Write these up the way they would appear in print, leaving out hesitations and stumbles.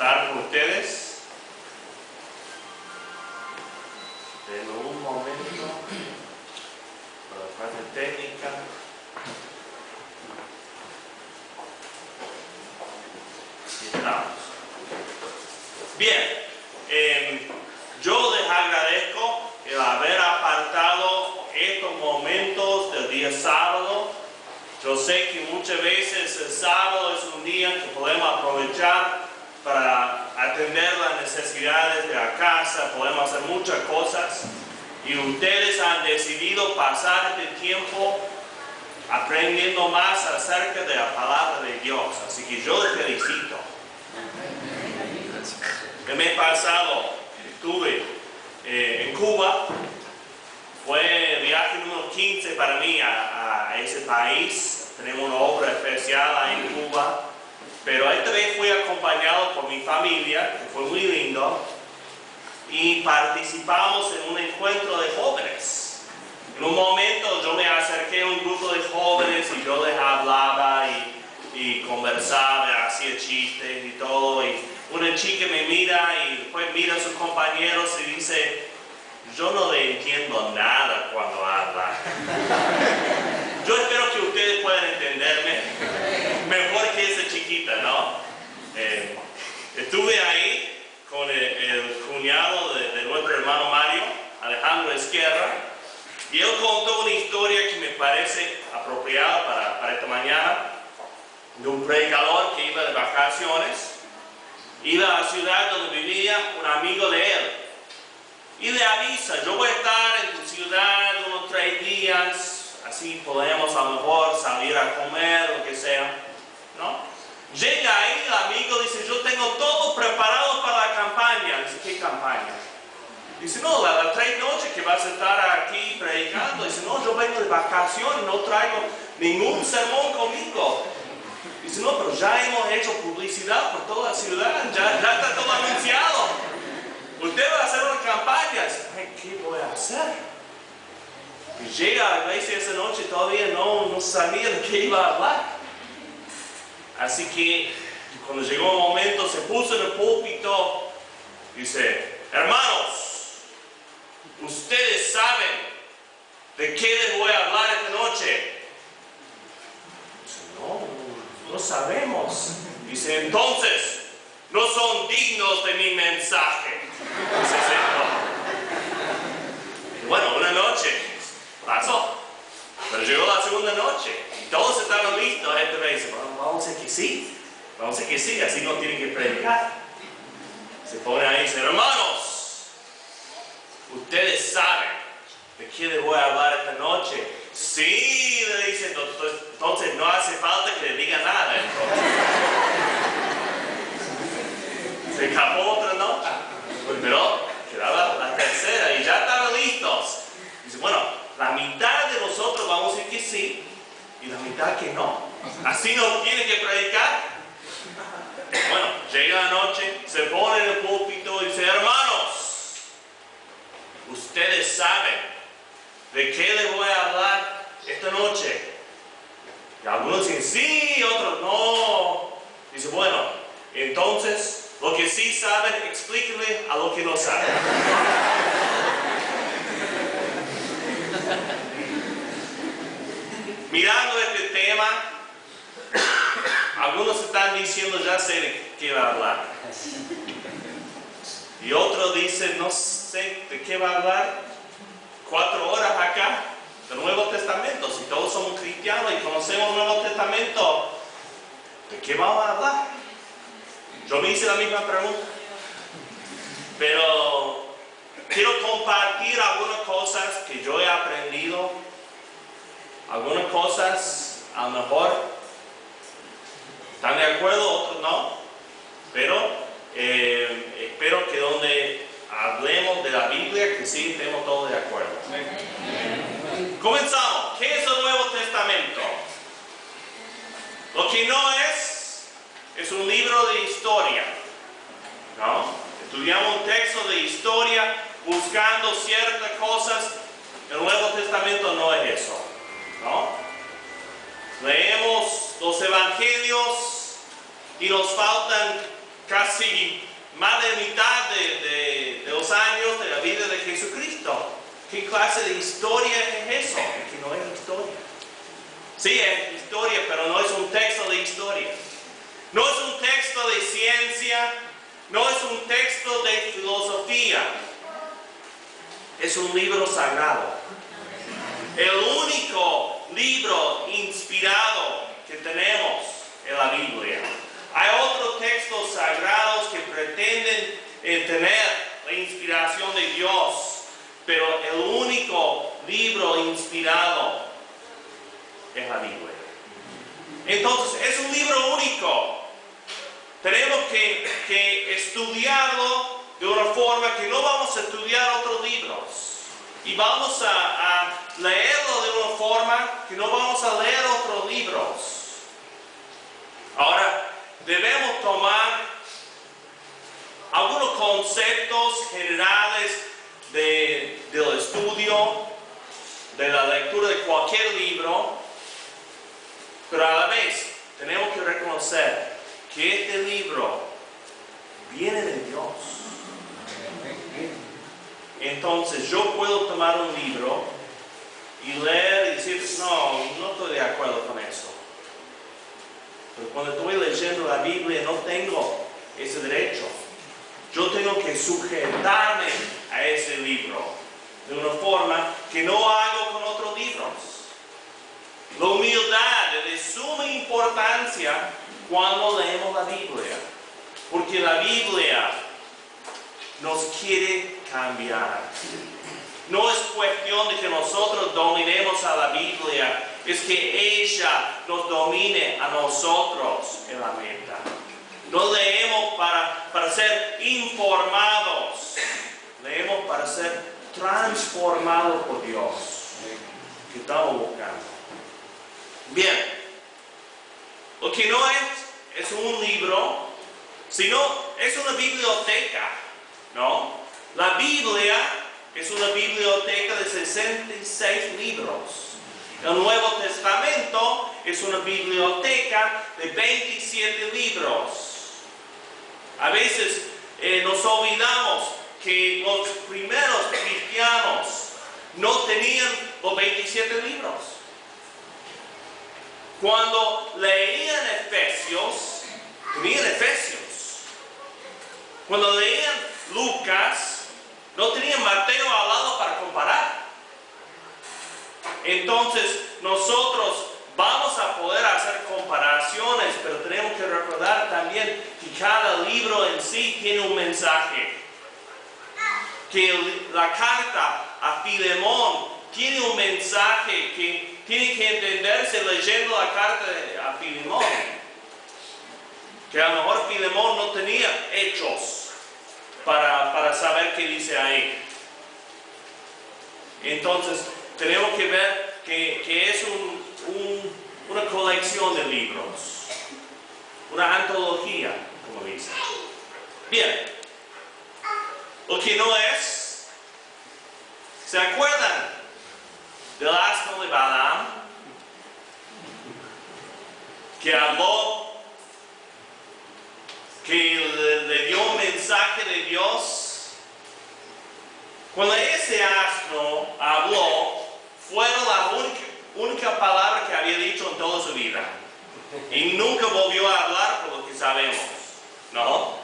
estar con ustedes. Denme un momento para la parte técnica. Aquí estamos. Bien, yo les agradezco el haber apartado estos momentos del día sábado. Yo sé que muchas veces el sábado es un día que podemos aprovechar para atender las necesidades de la casa, podemos hacer muchas cosas y ustedes han decidido pasar este tiempo aprendiendo más acerca de la palabra de Dios, así que yo les felicito. El mes pasado estuve en Cuba, fue el viaje número 15 para mí a ese país. Tenemos una obra especial ahí en Cuba, pero esta vez fui acompañado por mi familia, que fue muy lindo, y participamos en un encuentro de jóvenes. En un momento yo me acerqué a un grupo de jóvenes y yo les hablaba y conversaba, hacía chistes y todo, y una chica me mira y después mira a sus compañeros y dice: yo no le entiendo nada cuando habla. Yo espero que ustedes puedan entenderme mejor que esa chiquita, ¿no? Estuve ahí con el cuñado de nuestro hermano Mario, Alejandro Esquerra, y él contó una historia que me parece apropiada para esta mañana, de un predicador que iba de vacaciones, iba a la ciudad donde vivía un amigo de él, y le avisa: yo voy a estar en tu ciudad unos 3 días, así podemos a lo mejor salir a comer, lo que sea, ¿no? Llega ahí, el amigo dice: yo tengo todo preparado para la campaña. Dice: ¿qué campaña? Dice: no, las 3 noches que vas a estar aquí predicando. Dice: no, yo vengo de vacaciones, no traigo ningún sermón conmigo. Dice: no, pero ya hemos hecho publicidad por toda la ciudad, ya está todo anunciado. Usted va a hacer una campaña. Dice: ay, ¿qué voy a hacer? Y llega a la iglesia esa noche, todavía no sabía de qué iba a hablar. Así que cuando llegó el momento, se puso en el púlpito, dice: hermanos, ustedes saben de qué les voy a hablar esta noche. Dice: no sabemos. Dice: entonces, no son dignos de mi mensaje. Dice: y bueno, una noche pasó, pero llegó la segunda noche y todos estaban listos. Esta vez dice: bueno, vamos a decir que sí, así no tienen que predicar. Se pone ahí y dice: hermanos, ustedes saben de qué les voy a hablar esta noche. Sí, le dicen. Entonces no hace falta que le diga nada. Se escapó otra nota, pero quedaba la tercera y ya estaban listos. Dice: bueno, la mitad de nosotros vamos a decir que sí y la mitad que no. Así no tiene que predicar. Bueno, llega la noche, se pone en el púlpito y dice: hermanos, ustedes saben de qué les voy a hablar esta noche. Y algunos dicen sí, otros no. Dice: bueno, entonces, lo que sí saben, explíquenle a lo que no saben. Mirando este tema, algunos están diciendo: ya sé de qué va a hablar. Y otros dicen: no sé de qué va a hablar. 4 horas acá del Nuevo Testamento. Si todos somos cristianos y conocemos el Nuevo Testamento, ¿de qué vamos a hablar? Yo me hice la misma pregunta. Pero quiero compartir algunas cosas que yo he aprendido. Algunas cosas a lo mejor están de acuerdo, otros no. Pero espero que donde hablemos de la Biblia, que sí estemos todos de acuerdo. Comenzamos. ¿Qué es el Nuevo Testamento? Lo que no es un libro de historia, ¿no? Estudiamos un texto de historia buscando ciertas cosas. El Nuevo Testamento no es eso, ¿no? Leemos los evangelios y nos faltan casi más de mitad de los años de la vida de Jesucristo. ¿Qué clase de historia es eso? Que no es historia. Sí, es historia, pero no es un texto de historia. No es un texto de ciencia, no es un texto de filosofía. Es un libro sagrado. El único libro inspirado que tenemos es la Biblia. Hay otros textos sagrados que pretenden tener la inspiración de Dios, pero el único libro inspirado es la Biblia. Entonces, es un libro único. Tenemos que estudiarlo de una forma que no vamos a estudiar otros libros. Y vamos a leerlo de una forma que no vamos a leer otros libros. Ahora, debemos tomar algunos conceptos generales del estudio, de la lectura de cualquier libro, pero a la vez tenemos que reconocer que este libro viene de Dios. Entonces yo puedo tomar un libro y leer y decir, no estoy de acuerdo con eso. Pero cuando estoy leyendo la Biblia no tengo ese derecho. Yo tengo que sujetarme a ese libro de una forma que no hago con otros libros. La humildad es de suma importancia cuando leemos la Biblia, porque la Biblia nos quiere cambiar. No es cuestión de que nosotros dominemos a la Biblia, es que ella nos domine a nosotros en la meta. No leemos para ser informados, leemos para ser transformados por Dios, que estamos buscando. Bien, lo que no es un libro, sino es una biblioteca, ¿no? La Biblia es una biblioteca de 66 libros. El Nuevo Testamento es una biblioteca de 27 libros. A veces nos olvidamos que los primeros cristianos no tenían los 27 libros. Cuando leían Efesios, tenían Efesios. Cuando leían Lucas, no tenían Mateo al lado para comparar. Entonces, nosotros vamos a poder hacer comparaciones, pero tenemos que recordar también que cada libro en sí tiene un mensaje. Que la carta a Filemón tiene un mensaje que tiene que entenderse leyendo la carta a Filemón. Que a lo mejor Filemón no tenía hechos para saber qué dice ahí. Entonces, tenemos que ver que es una colección de libros, una antología, como dice. Bien, lo que no es, ¿se acuerdan del asno de Balaam? Que habló, que le dio un mensaje de Dios. Cuando ese asno habló, fueron la única palabra que había dicho en toda su vida. Y nunca volvió a hablar por lo que sabemos, ¿no?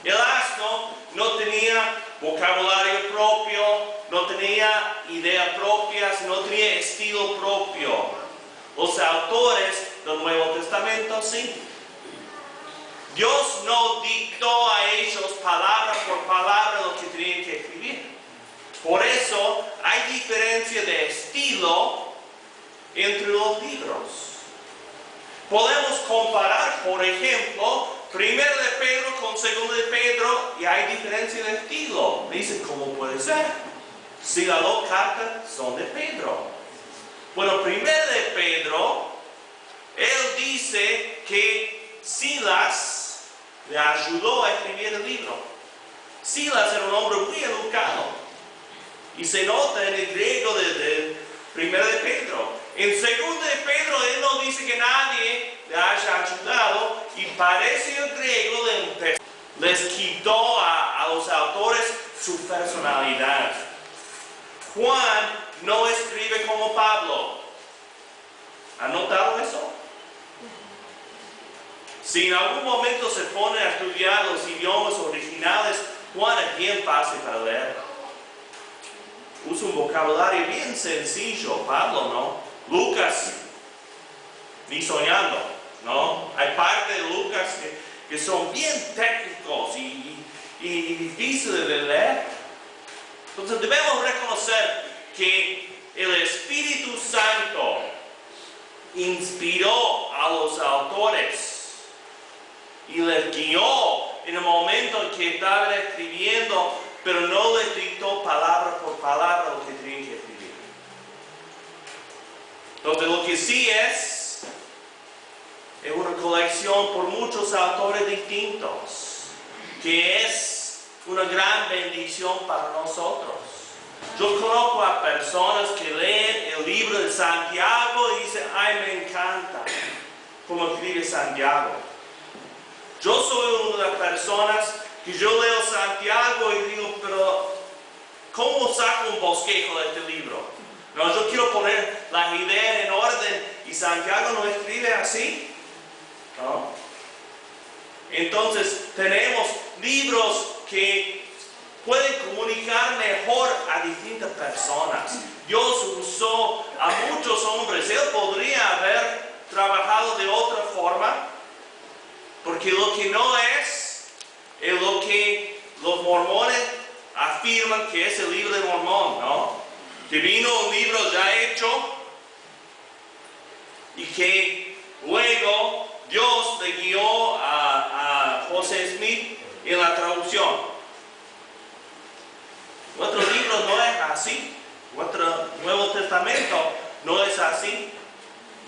El asno no tenía vocabulario propio, no tenía ideas propias, no tenía estilo propio. Los autores del Nuevo Testamento sí. Dios no dictó a ellos palabra por palabra lo que tenían que escribir. Por eso hay diferencia de estilo entre los libros. Podemos comparar, por ejemplo, 1 de Pedro con 2 de Pedro y hay diferencia de estilo. Dicen, ¿cómo puede ser? Si las dos cartas son de Pedro. Bueno, 1 de Pedro, él dice que Silas le ayudó a escribir el libro. Silas era un hombre muy educado. Y se nota en el griego de 1 de Pedro. En 2 de Pedro, él no dice que nadie le haya ayudado. Y parece el griego de un les quitó a los autores su personalidad. Juan no escribe como Pablo. ¿Han notado eso? Si en algún momento se pone a estudiar los idiomas originales, Juan es bien fácil para leer. Usa un vocabulario bien sencillo, Pablo, ¿no? Lucas, ni soñando, ¿no? Hay partes de Lucas que son bien técnicos y difíciles de leer. Entonces debemos reconocer que el Espíritu Santo inspiró a los autores y les guió en el momento en que estaban escribiendo, pero no les dictó palabra por palabra lo que tenían que escribir. Entonces lo que sí es una colección por muchos autores distintos, que es una gran bendición para nosotros. Yo conozco a personas que leen el libro de Santiago y dicen, ay, me encanta cómo escribe Santiago. Yo soy una de las personas que yo leo Santiago y digo, pero ¿cómo saco un bosquejo de este libro? No, yo quiero poner las ideas en orden y Santiago no escribe así, ¿no? Entonces tenemos libros que pueden comunicar mejor a distintas personas. Dios usó a muchos hombres. Él podría haber trabajado de otra forma, porque lo que no es lo que los mormones afirman que es el libro de Mormón, ¿no? Que vino un libro ya hecho y que luego Dios le guió a José Smith en la traducción. Nuestro libro no es así. Nuestro Nuevo Testamento no es así.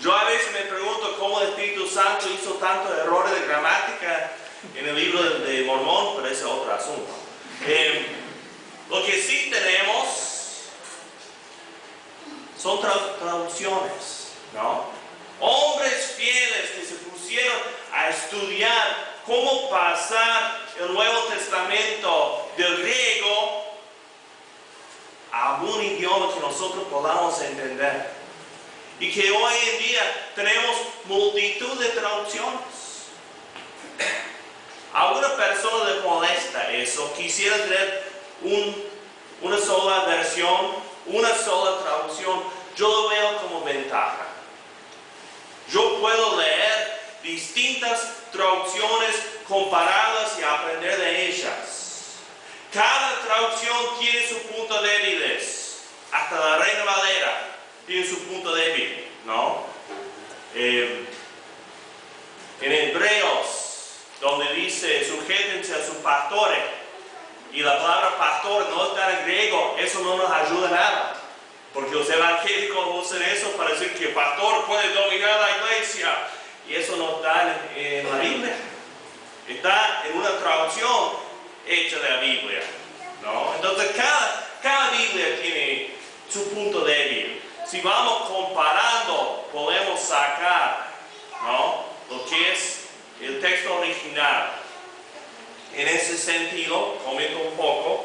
Yo a veces me pregunto cómo el Espíritu Santo hizo tantos errores de gramática en el libro de Mormón, pero ese es otro asunto. Lo que sí tenemos son traducciones, ¿no? Hombres fieles que se pusieron a estudiar cómo pasar el Nuevo Testamento del griego a un idioma que nosotros podamos entender. Y que hoy en día tenemos multitud de traducciones. A alguna persona le molesta eso, quisiera tener una sola versión, una sola traducción. Yo lo veo como ventaja. Yo puedo leer distintas traducciones, compararlas y aprender de ellas. Cada traducción tiene su punto débil, hasta la Reina Valera tiene su punto débil, ¿no? En Hebreos, donde dice sujétense a sus pastores, y la palabra pastor no está en griego, eso no nos ayuda nada, porque los evangélicos usan eso para decir que el pastor puede dominar la iglesia, y eso no está en la Biblia, está en una traducción hecha de la Biblia, ¿no? Entonces cada Biblia tiene su punto débil. Si vamos comparando, podemos sacar, ¿no?, lo que es el texto original. En ese sentido, comento un poco,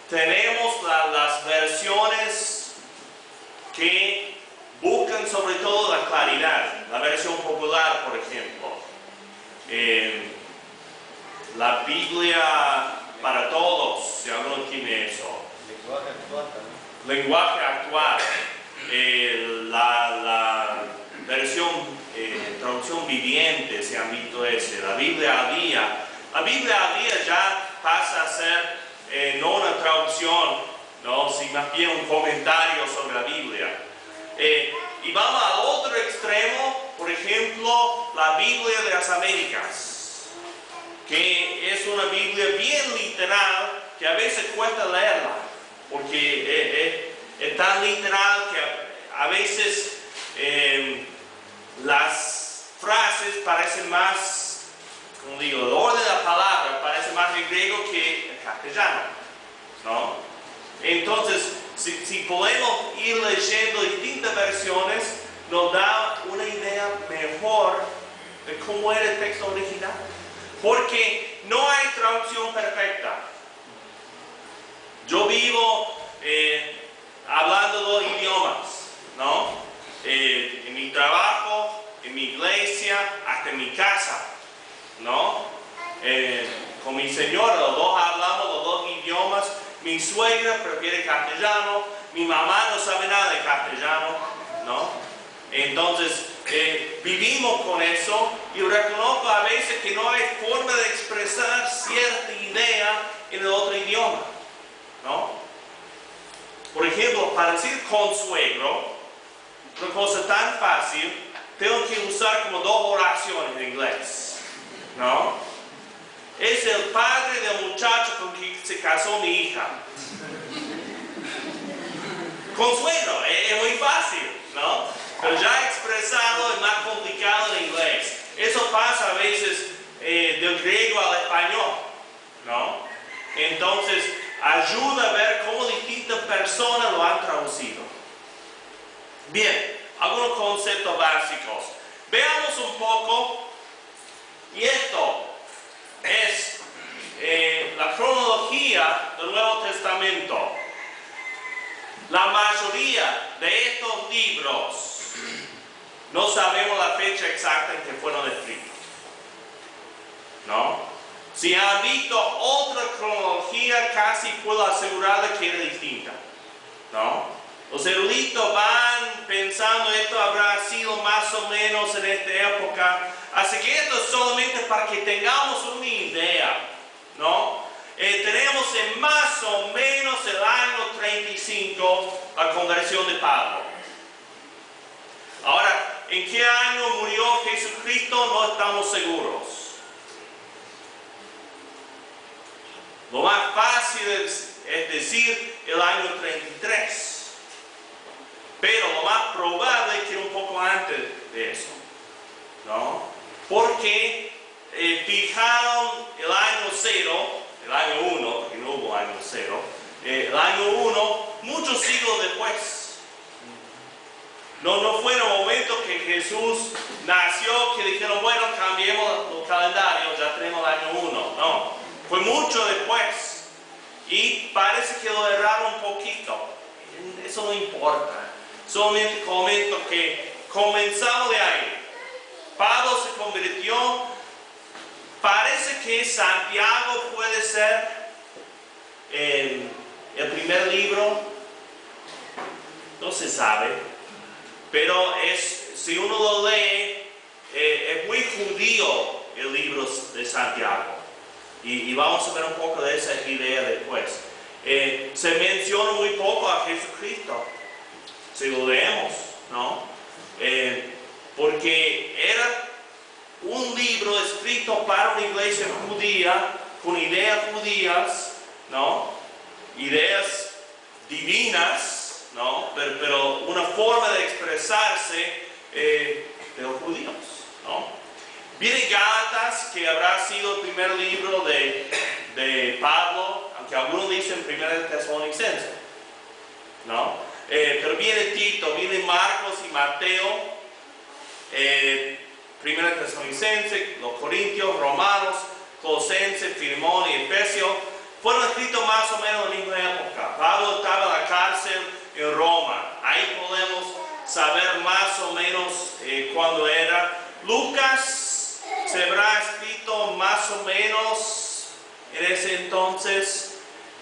tenemos las versiones que buscan sobre todo la claridad. La versión popular, por ejemplo. La Biblia para todos, si alguno tiene eso. Lenguaje actual, la versión, traducción viviente, se han visto ese, la Biblia al día. La Biblia al día ya pasa a ser no una traducción, ¿no?, sino más bien un comentario sobre la Biblia. Y vamos al otro extremo, por ejemplo, la Biblia de las Américas, que es una Biblia bien literal que a veces cuesta leerla, porque es tan literal que a veces las frases parecen más, como digo, el orden de la palabra parece más en griego que en castellano, ¿no? Entonces, si podemos ir leyendo distintas versiones, nos da una idea mejor de cómo era el texto original. Porque no hay traducción perfecta. Yo vivo hablando dos idiomas, ¿no? En mi trabajo, en mi iglesia, hasta en mi casa, ¿no? Con mi señora, los dos hablamos los dos idiomas. Mi suegra prefiere castellano, mi mamá no sabe nada de castellano, ¿no? Entonces, vivimos con eso y reconozco a veces que no hay forma de expresar cierta idea en el otro idioma, ¿no? Por ejemplo, para decir consuegro, una cosa tan fácil, tengo que usar como dos oraciones en inglés, ¿no? Es el padre del muchacho con quien se casó mi hija. Consuegro, es muy fácil, ¿no? Pero ya expresado es más complicado en inglés. Eso pasa a veces del griego al español, ¿no? Entonces, ayuda a ver cómo distintas personas lo han traducido. Bien, algunos conceptos básicos. Veamos un poco, y esto es la cronología del Nuevo Testamento. La mayoría de estos libros no sabemos la fecha exacta en que fueron escritos, ¿no? Si han visto otra cronología, casi puedo asegurarles que era distinta, ¿no? Los eruditos van pensando esto habrá sido más o menos en esta época, así que esto es solamente para que tengamos una idea, ¿no? Tenemos en más o menos el año 35 la conversión de Pablo. Ahora, ¿en qué año murió Jesucristo? No estamos seguros. Lo más fácil es decir el año 33. Pero lo más probable es que un poco antes de eso, ¿no? Porque fijaron el año 0, el año 1, porque no hubo año 0, el año 1 muchos siglos después. No fue en el momento que Jesús nació que dijeron, bueno, cambiemos los calendarios, ya tenemos el año 1. No, fue mucho después. Y parece que lo erraron un poquito. Eso no importa. Solamente comento que comenzamos de ahí. Pablo se convirtió. Parece que Santiago puede ser el primer libro. No se sabe. Pero si uno lo lee, es muy judío el libro de Santiago. Y vamos a ver un poco de esa idea después. Se menciona muy poco a Jesucristo. Si lo leemos, ¿no? Porque era un libro escrito para una iglesia judía, con ideas judías, ¿no? Ideas divinas, ¿no? Pero una forma de expresarse de los judíos, ¿no? Viene Gálatas, que habrá sido el primer libro de Pablo, aunque algunos dicen primero Tesalonicense, ¿no? Pero viene Tito, viene Marcos y Mateo, primero Tesalonicense, los Corintios, Romanos, Colosenses, Filemón y Efesios. Fueron escritos más o menos en la misma época. Pablo estaba en la cárcel en Roma. Ahí podemos saber más o menos cuándo era. Lucas se habrá escrito más o menos en ese entonces.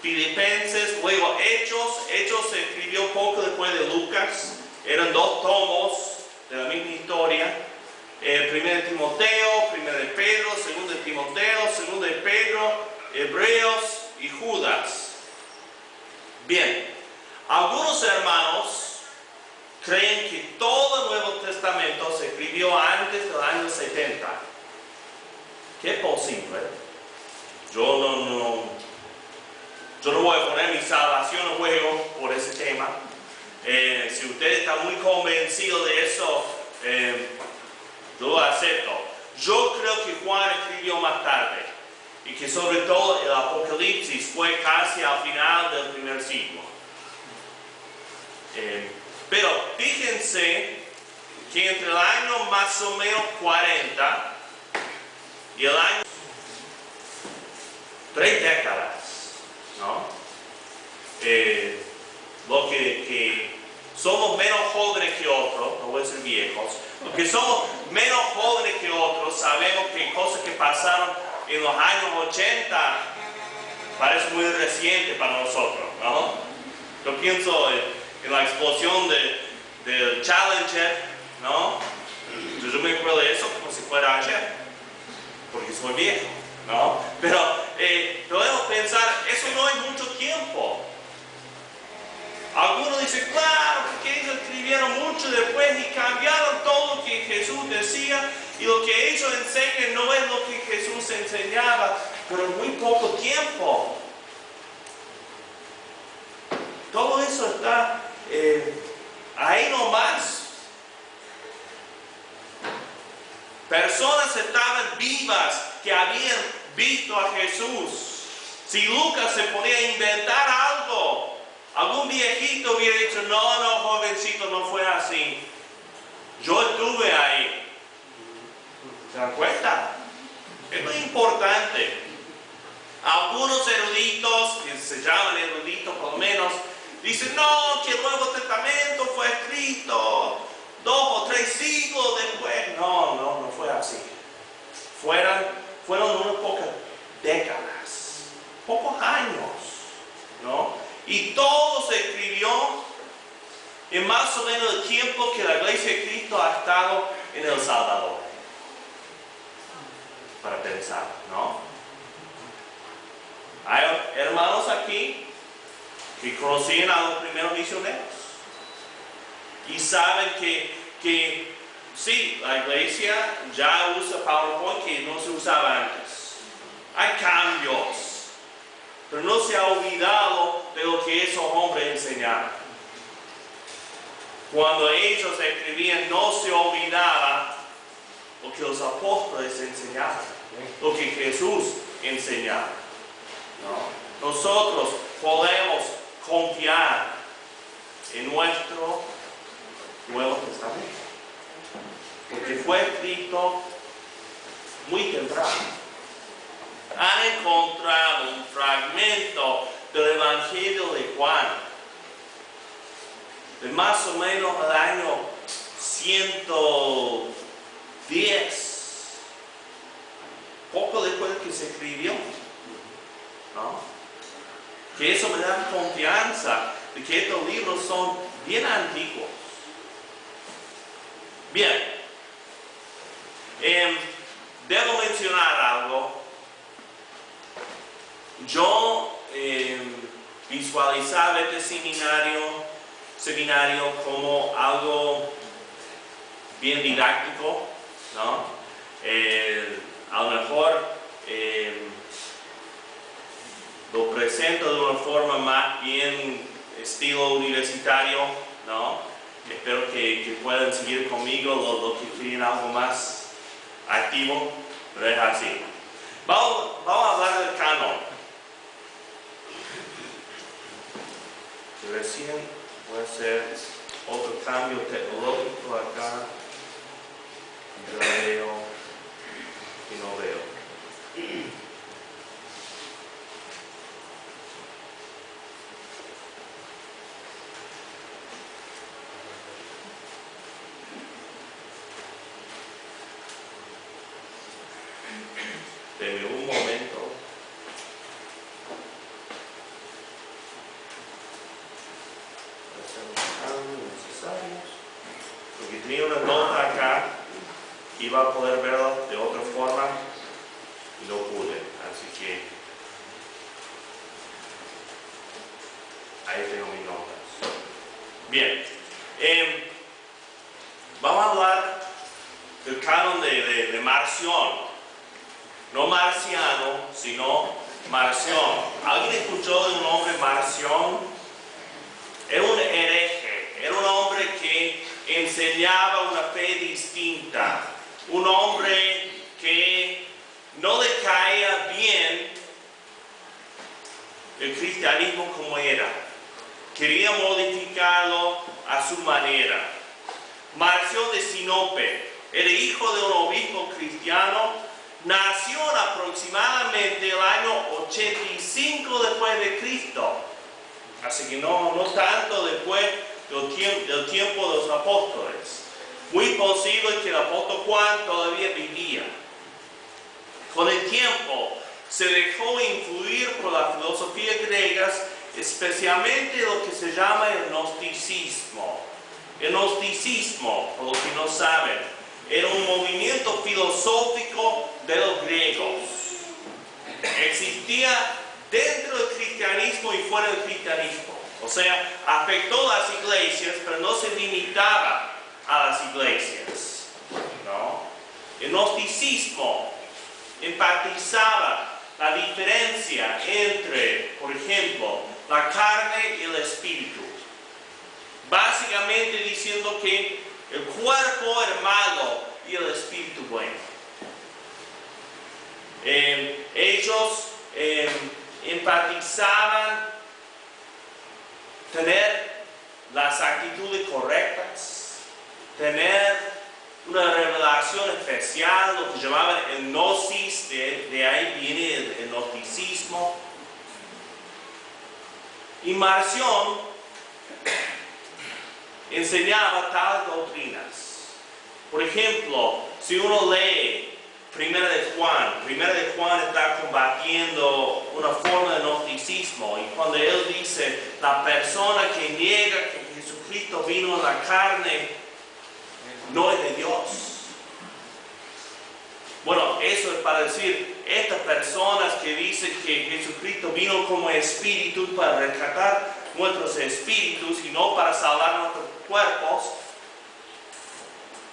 Filipenses, luego Hechos se escribió poco después de Lucas. Eran 2 tomos de la misma historia. Primero de Timoteo, primero de Pedro, segundo de Timoteo, segundo de Pedro, Hebreos y Judas. Bien, algunos hermanos creen que todo el Nuevo Testamento se escribió antes del año 70. ¿Qué es posible? Yo no voy a poner mi salvación en juego por ese tema. Si usted está muy convencido de eso, yo lo acepto. Yo creo que Juan escribió más tarde y que sobre todo el Apocalipsis fue casi al final del primer siglo. Pero fíjense que entre el año más o menos 40 y el año 3 décadas, ¿no? Lo que somos menos jóvenes que otros, no voy a ser viejos, los que somos menos jóvenes que otros, sabemos que cosas que pasaron en los años 80 parece muy reciente para nosotros, ¿no? Yo pienso en la explosión del Challenger, ¿no? Yo me acuerdo de eso como si fuera ayer, porque soy viejo, ¿no? Pero podemos pensar, eso no es mucho tiempo. Algunos dicen, claro, porque ellos escribieron mucho después y cambiaron todo lo que Jesús decía, y lo que ellos enseñan no es lo que Jesús enseñaba, pero en muy poco tiempo. Todo eso está ahí nomás. Personas estaban vivas que habían visto a Jesús. Si Lucas se ponía a inventar algo, algún viejito hubiera dicho, no, jovencito, no fue así. Yo estuve ahí. ¿Se dan cuenta? Es muy importante. Algunos eruditos, que se llaman eruditos por lo menos, dicen, no, que el Nuevo Testamento fue escrito 2 o 3 siglos después. No fue así. Fueron unas pocas décadas, pocos años, ¿no? Y todo se escribió en más o menos el tiempo que la Iglesia de Cristo ha estado en El Salvador. Para pensar, ¿no? Hay hermanos aquí que conocían a los primeros misioneros y saben que sí, la iglesia ya usa PowerPoint que no se usaba antes. Hay cambios, pero no se ha olvidado de lo que esos hombres enseñaban. Cuando ellos escribían, no se olvidaba lo que los apóstoles enseñaban, lo que Jesús enseñaba, ¿no? Nosotros podemos confiar en nuestro Nuevo Testamento, porque fue escrito muy temprano. Han encontrado un fragmento del Evangelio de Juan, de más o menos el año 110, poco después de que se escribió, ¿no? Que eso me da confianza de que estos libros son bien antiguos. Bien, debo mencionar algo. Yo visualizaba este seminario como algo bien didáctico, ¿no? A lo mejor lo presento de una forma más bien estilo universitario, ¿no? Espero que puedan seguir conmigo los que quieren algo más activo, pero es así. Vamos a hablar del canon. Recién voy a hacer otro cambio tecnológico acá. Yo veo y no veo. Deme un momento. Hacer los cambios necesarios. Porque tenía una nota acá, iba a poder verlo de otra forma y no pude. Así que ahí tengo mis notas. Bien. Vamos a hablar del canon de Marción. No marciano, sino Marción. ¿Alguien escuchó de un hombre Marción? Era un hereje, era un hombre que enseñaba una fe distinta, un hombre que no le caía bien el cristianismo como era, quería modificarlo a su manera. Marción de Sinope era hijo de un obispo cristiano nació aproximadamente el año 85 después de Cristo. Así que no tanto después del tiempo de los apóstoles. Muy posible que el apóstol Juan todavía vivía. Con el tiempo se dejó influir por la filosofía griega, especialmente lo que se llama el gnosticismo. El gnosticismo, por los que no saben, era un movimiento filosófico de los griegos. Existía dentro del cristianismo y fuera del cristianismo. O sea, afectó las iglesias, pero no se limitaba a las iglesias, ¿no? El gnosticismo enfatizaba la diferencia entre, por ejemplo, la carne y el espíritu. Básicamente diciendo que el cuerpo era malo y el espíritu bueno. Ellos enfatizaban tener las actitudes correctas, tener una revelación especial, lo que llamaban el gnosis, de ahí viene el gnosticismo. Y Marción enseñaba tales doctrinas. Por ejemplo, si uno lee Primera de Juan está combatiendo una forma de gnosticismo, y cuando él dice, la persona que niega que Jesucristo vino en la carne no es de Dios. Bueno, eso es para decir, estas personas que dicen que Jesucristo vino como espíritu para rescatar nuestros espíritus y no para salvar nuestros cuerpos,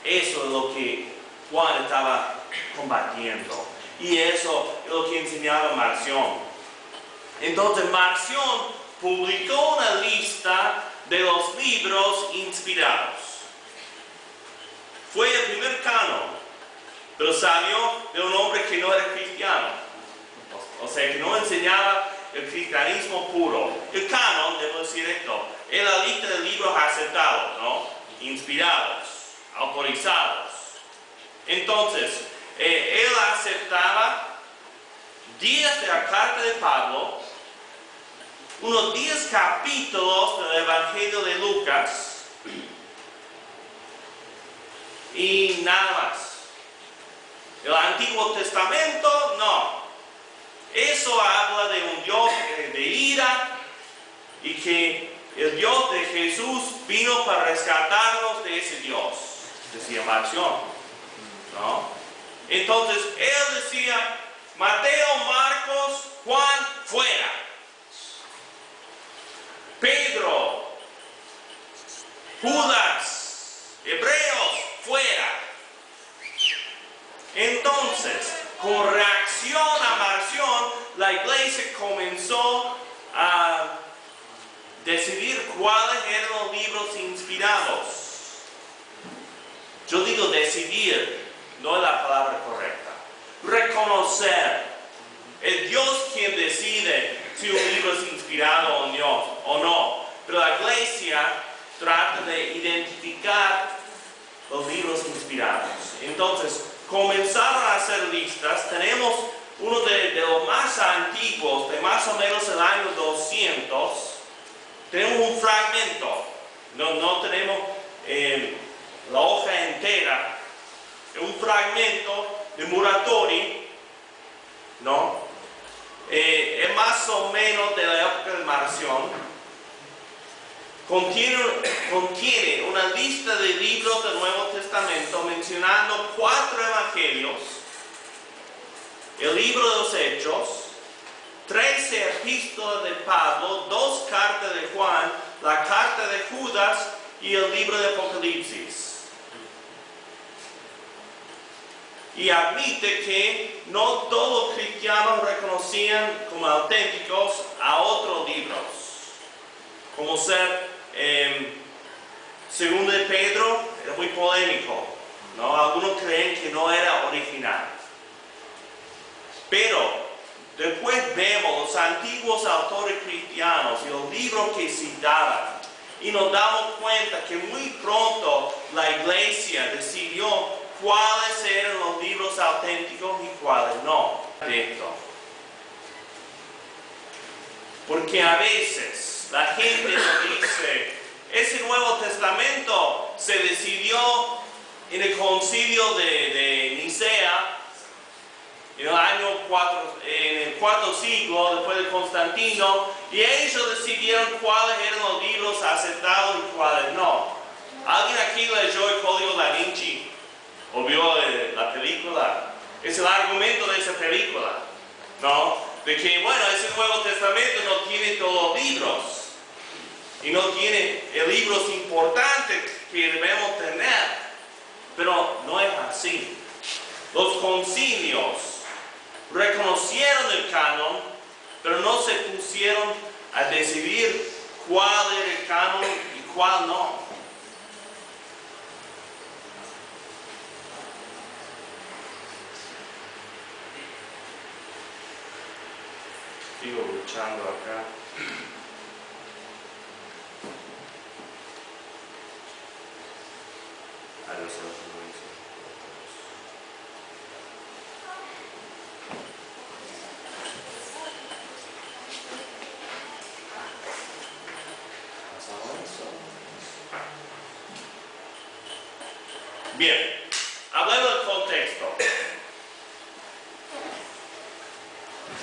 eso es lo que Juan estaba combatiendo. Y eso es lo que enseñaba Marción. Entonces Marción publicó una lista de los libros inspirados. Fue el primer canon, pero salió de un hombre que no era cristiano. O sea, que no enseñaba el cristianismo puro. El canon, debo decir esto, es la lista de libros aceptados, ¿no? Inspirados, autorizados. Entonces, él aceptaba 10 de la carta de Pablo, unos 10 capítulos del Evangelio de Lucas y nada más. El Antiguo Testamento, no. Eso habla de un Dios de ira y que el Dios de Jesús vino para rescatarnos de ese Dios, decía Marción, ¿no? Entonces él decía, Mateo, Marcos, Juan, fuera. Pedro, Judas, Hebreos, fuera. Entonces, como reacción a Marción, la iglesia comenzó a decidir cuáles eran los libros inspirados. Yo digo decidir, no es la palabra correcta. Reconocer. Es Dios quien decide si un libro es inspirado o no. Pero la iglesia trata de identificar los libros inspirados. Entonces, comenzaron a hacer listas. Tenemos uno de los más antiguos, de más o menos el año 200. Tenemos un fragmento. No tenemos la hoja entera. Un fragmento de Muratori, ¿no? Es más o menos de la época de Marción. Contiene una lista de libros del Nuevo Testamento mencionando 4 evangelios, el libro de los Hechos, 13 epístolas de Pablo, 2 cartas de Juan, la carta de Judas y el libro de Apocalipsis. Y admite que no todos los cristianos reconocían como auténticos a otros libros, como ser segundo de Pedro, era muy polémico, ¿no? Algunos creen que no era original. Pero después vemos los antiguos autores cristianos y los libros que citaban, y nos damos cuenta que muy pronto la iglesia decidió cuáles eran los libros auténticos y cuáles no. Porque a veces la gente nos dice, ese Nuevo Testamento se decidió en el concilio de Nicea, en el año 4, en el cuarto siglo después de Constantino, y ellos decidieron cuáles eran los libros aceptados y cuáles no. ¿Alguien aquí leyó El Código Da Vinci o vio la película? Es el argumento de esa película, ¿no? De que, bueno, ese Nuevo Testamento no tiene todos los libros y no tiene libros importantes que debemos tener, pero no es así. Los concilios reconocieron el canon, pero no se pusieron a decidir cuál era el canon y cuál no. Sigo luchando acá. Bien, hablando del contexto,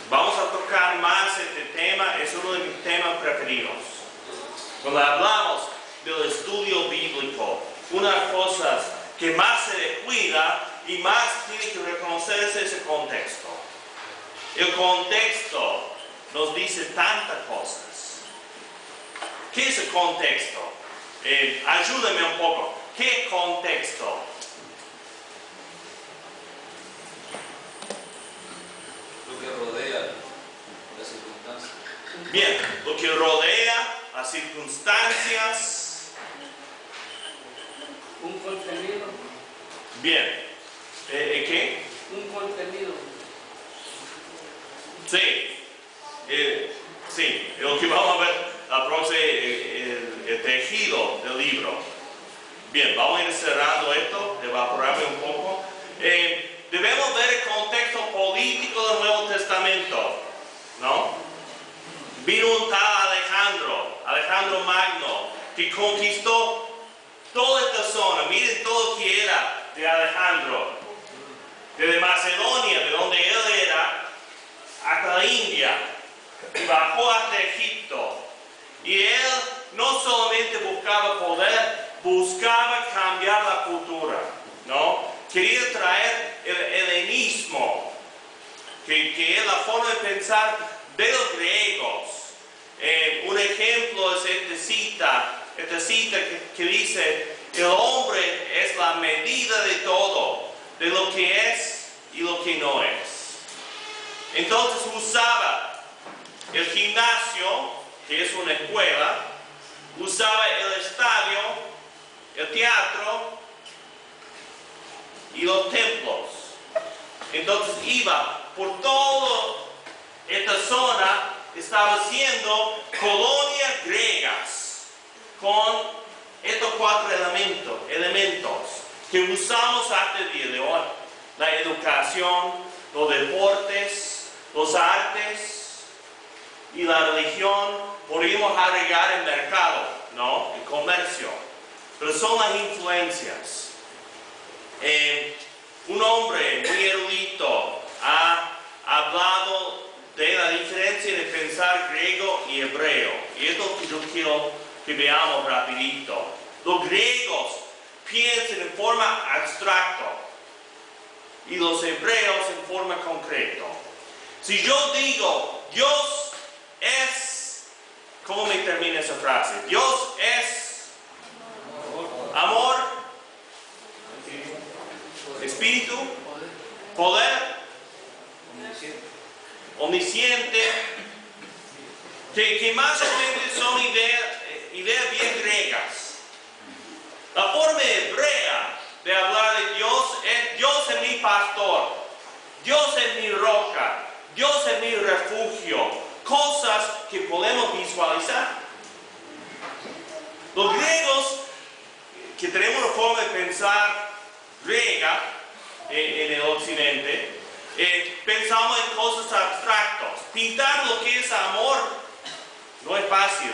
vamos a tocar más este tema, es uno de mis temas preferidos. Cuando hablamos del estudio bíblico, una de las cosas que más se descuida y más tiene que reconocerse es el contexto. El contexto nos dice tantas cosas. ¿Qué es el contexto? Ayúdame un poco. ¿Qué contexto? Lo que rodea las circunstancias. Bien, lo que rodea las circunstancias. Un contenido. Bien. ¿Qué? Un contenido. Sí. Sí, lo que vamos a ver la próxima, el tejido del libro. Bien, vamos a ir cerrando esto, evaporarme un poco. Debemos ver el contexto político del Nuevo Testamento, ¿no? Vino un tal Alejandro Magno, que conquistó toda esta zona. Miren todo lo que era de Alejandro, desde Macedonia, de donde él era, hasta la India, y bajó hasta Egipto. Y él no solamente buscaba poder, buscaba cambiar la cultura, ¿no? Quería traer el helenismo, que es la forma de pensar de los griegos. Un ejemplo es esta cita que dice, el hombre es la medida de todo, de lo que es y lo que no es. Entonces usaba el gimnasio, que es una escuela, usaba el estadio, el teatro y los templos. Entonces iba por toda esta zona estableciendo colonias griegas con estos 4 elementos que usamos hasta el día de hoy: la educación, los deportes, los artes y la religión. Podríamos agregar el mercado, ¿no? El comercio. Pero son las influencias. Un hombre muy erudito ha hablado de la diferencia de pensar griego y hebreo. Y es lo que yo quiero que veamos rapidito. Los griegos piensan en forma abstracta y los hebreos en forma concreta. Si yo digo, Dios es, ¿cómo me termina esa frase? Dios es amor, espíritu, poder, omnisciente, que más o menos son ideas bien griegas. La forma hebrea de hablar de Dios es: Dios es mi pastor, Dios es mi roca, Dios es mi refugio, cosas que podemos visualizar. Los griegos, que tenemos una forma de pensar griega, griega, en el occidente, pensamos en cosas abstractas. Pintar lo que es amor no es fácil.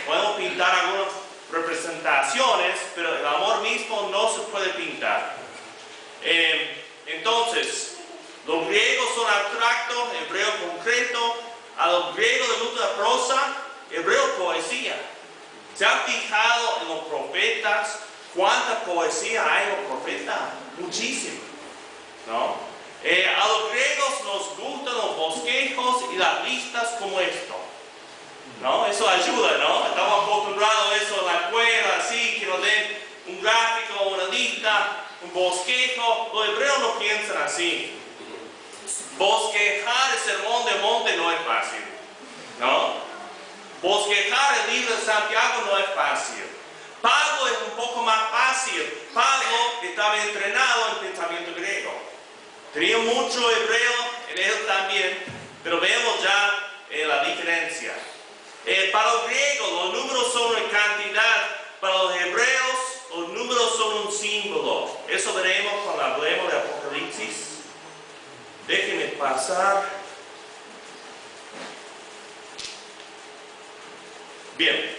Podemos pintar algunas representaciones, pero el amor mismo no se puede pintar. Entonces, los griegos son abstractos, el hebreo concreto. A los griegos les gusta la prosa, el hebreo poesía. ¿Se han fijado en los profetas? ¿Cuánta poesía hay en los profetas? Muchísima, ¿no? A los griegos nos gustan los bosquejos y las listas como esto, ¿no? Eso ayuda, ¿no? Estamos acostumbrados a eso en la escuela, así, que nos den un gráfico, una lista, un bosquejo. Los hebreos no piensan así. Bosquejar el sermón del monte no es fácil, ¿no? Bosquejar el libro de Santiago no es fácil. Pablo es un poco más fácil. Pablo estaba entrenado en pensamiento griego. Tenía mucho hebreo en él también, pero vemos ya la diferencia. Para los griegos los números son una cantidad, para los hebreos los números son un símbolo. Eso veremos cuando hablemos de Apocalipsis. Déjenme pasar. Bien,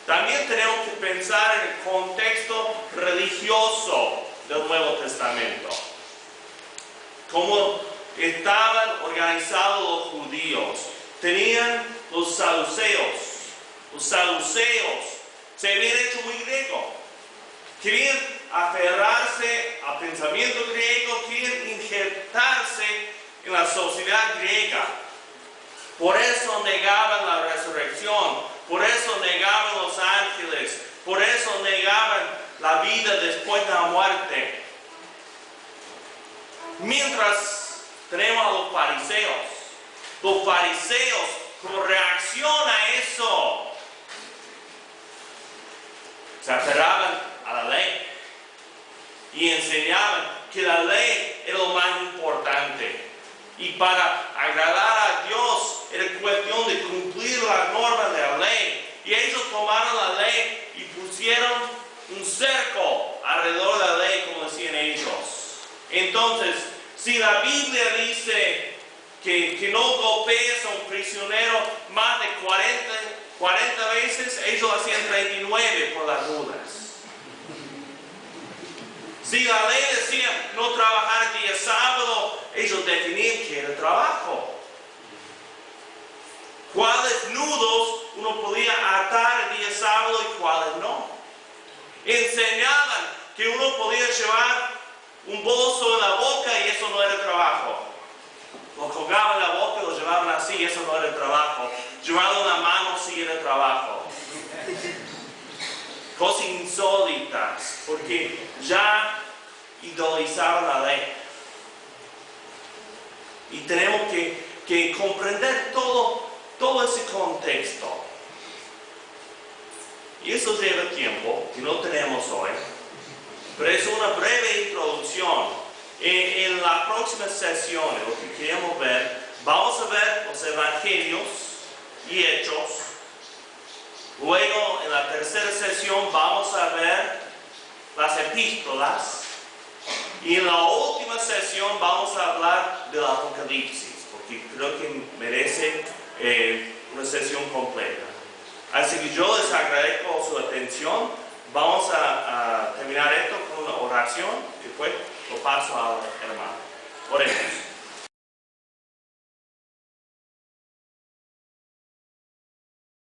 también tenemos que pensar en el contexto religioso del Nuevo Testamento. Cómo estaban organizados los judíos. Tenían los saduceos. Los saduceos se habían hecho muy griego. Querían aferrarse al pensamiento griego, querían injertarse en la sociedad griega. Por eso negaban la resurrección, por eso negaban los ángeles, por eso negaban la vida después de la muerte. Mientras tenemos a los fariseos, como reacción a eso, se aferraban a la ley y enseñaban que la ley era lo más importante. Y para agradar a Dios era cuestión de cumplir las normas de la ley. Y ellos tomaron la ley y pusieron un cerco alrededor de la ley, como decían ellos. Entonces, si la Biblia dice que no golpees a un prisionero más de 40 veces, ellos hacían 39 por las dudas. Si la ley decía no trabajar el día sábado, ellos definían que era trabajo. ¿Cuáles nudos uno podía atar el día sábado y cuáles no? Enseñaban que uno podía llevar un bolso en la boca y eso no era trabajo. Lo colgaban en la boca y lo llevaban así, eso no era trabajo. Llevarlo en la mano sí era trabajo. Cosas insólitas, porque ya idolizaban la ley. Y tenemos que comprender todo ese contexto. Y eso lleva tiempo, que no tenemos hoy. Pero es una breve introducción. En las próximas sesiones, lo que queremos ver, vamos a ver los evangelios y hechos. Luego, en la tercera sesión, vamos a ver las epístolas. Y en la última sesión vamos a hablar del Apocalipsis, porque creo que merece una sesión completa. Así que yo les agradezco su atención. Vamos a terminar esto con una oración y después lo paso al hermano. Oremos.